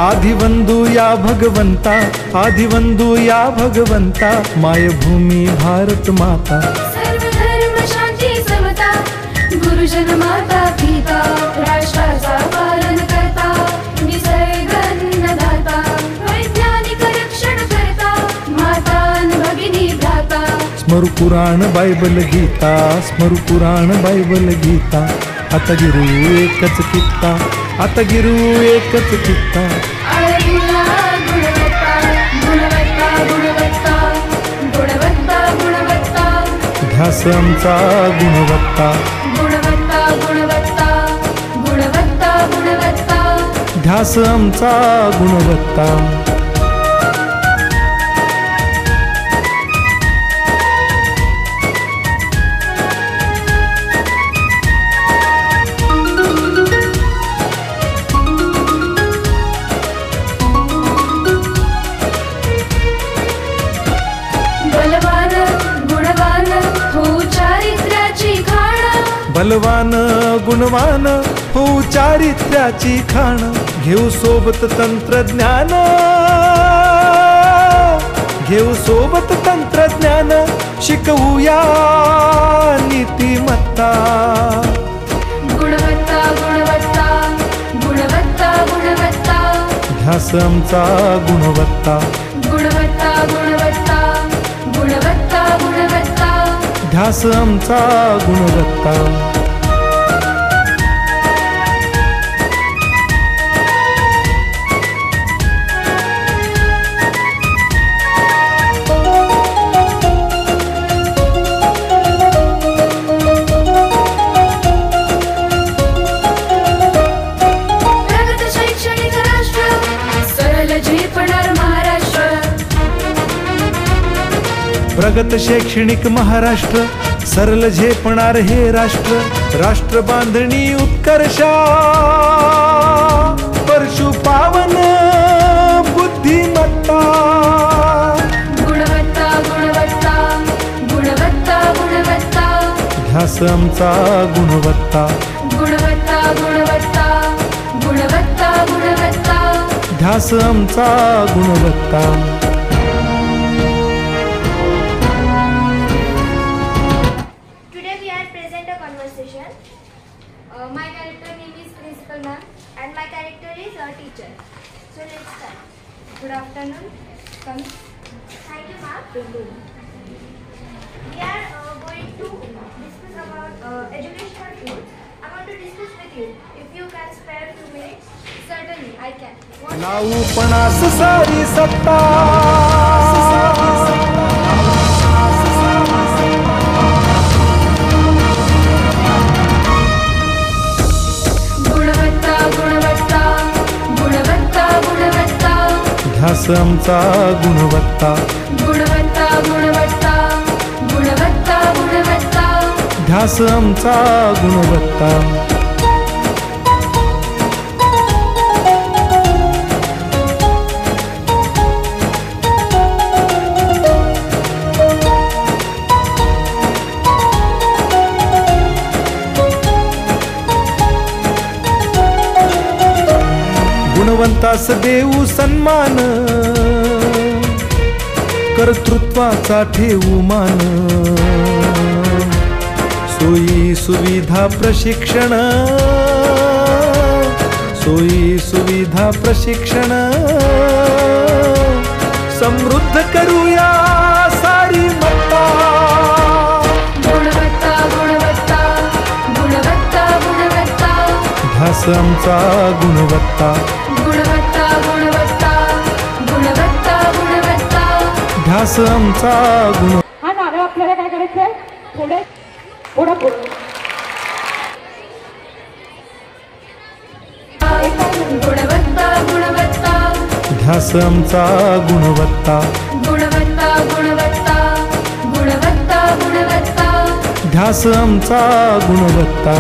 आदिवंदू या भगवंता, आदिवंदू या भगवंता, मायभूमी भारत माता। सर्व धर्म शांती समता, गुरुजन माता पिता, राष्ट्राचा पालन करता, निसर्ग अन्नदाता, वैज्ञानिक रक्षण करता, माता भगिनी भ्राता। स्मरू पुराण बायबल गीता, स्मरू पुराण बायबल गीता, आता गिरू एकच कित्ता, आता गिरू एकच कित्ता। गुणवत्ता गुणवत्ता गुणवत्ता गुणवत्ता गुणवत्ता, ध्यास आमचा गुणवत्ता, गुणवत्ता गुणवत्ता गुणवत्ता गुणवत्ता, ध्यास आमचा गुणवत्ता। बलवान गुणवान हो चारित्र्याची खाण, बलवान गुणवान हो चारित्र्याची खाण, घेऊ सोबत तंत्रज्ञान, घेऊ सोबत तंत्रज्ञान, शिकवूया नीतिमत्ता। गुणवत्ता गुणवत्ता गुणवत्ता गुणवत्ता, ध्यास आमचा गुणवत्ता, गुणवत्ता गुणवत्ता गुणवत्ता गुणवत्ता, ध्यास आमचा गुणवत्ता। प्रगत शैक्षणिक राष्ट्र, सरल झेपणार महाराष्ट्र। प्रगत शैक्षणिक महाराष्ट्र, सरल झेपणार हे राष्ट्र, राष्ट्र बांधणी उत्कर्षा, परशु पावन बुद्धिमत्ता। गुणवत्ता गुणवत्ता गुणवत्ता गुणवत्ता, ध्यास आमचा गुणवत्ता, गुणवत्ता गुणवत्ता गुणवत्ता गुणवत्ता, ध्यास आमचा गुणवत्ता। Today we are present a conversation. My character name is Principal Ma'am and my character is a teacher. So let's start. Good afternoon. Come. Thank you, ma'am. We are going to discuss about educational tools. I want to discuss with you. If you can spare 2 minutes, certainly I can. लावू पणास सारी सत्ता, गुणवत्ता गुणवत्ता गुणवत्ता गुणवत्ता, ध्यास आमचा गुणवत्ता, गुणवत्ता गुणवत्ता गुणवत्ता गुणवत्ता, ध्यास आमचा गुणवत्ता। गुणवंतास देऊ सन्मान, कर्तृत्वाचा ठेवू मान, सोयी सुविधा प्रशिक्षण, सोयी सुविधा प्रशिक्षण, समृद्ध करूया सारी मत्ता। गुणवत्ता गुणवत्ता गुणवत्ता गुणवत्ता, ध्यास आमचा गुणवत्ता, गुणवत्ता गुणवत्ता गुणवत्ता गुणवत्ता, ध्यास आमचा गुण। हा नारळ आपल्याला काय करायचंय, थोडे पुढं पुढं गुणवत्ता गुणवत्ता ध्यास आमचा गुणवत्ता, गुणवत्ता गुणवत्ता गुणवत्ता गुणवत्ता, ध्यास आमचा गुणवत्ता।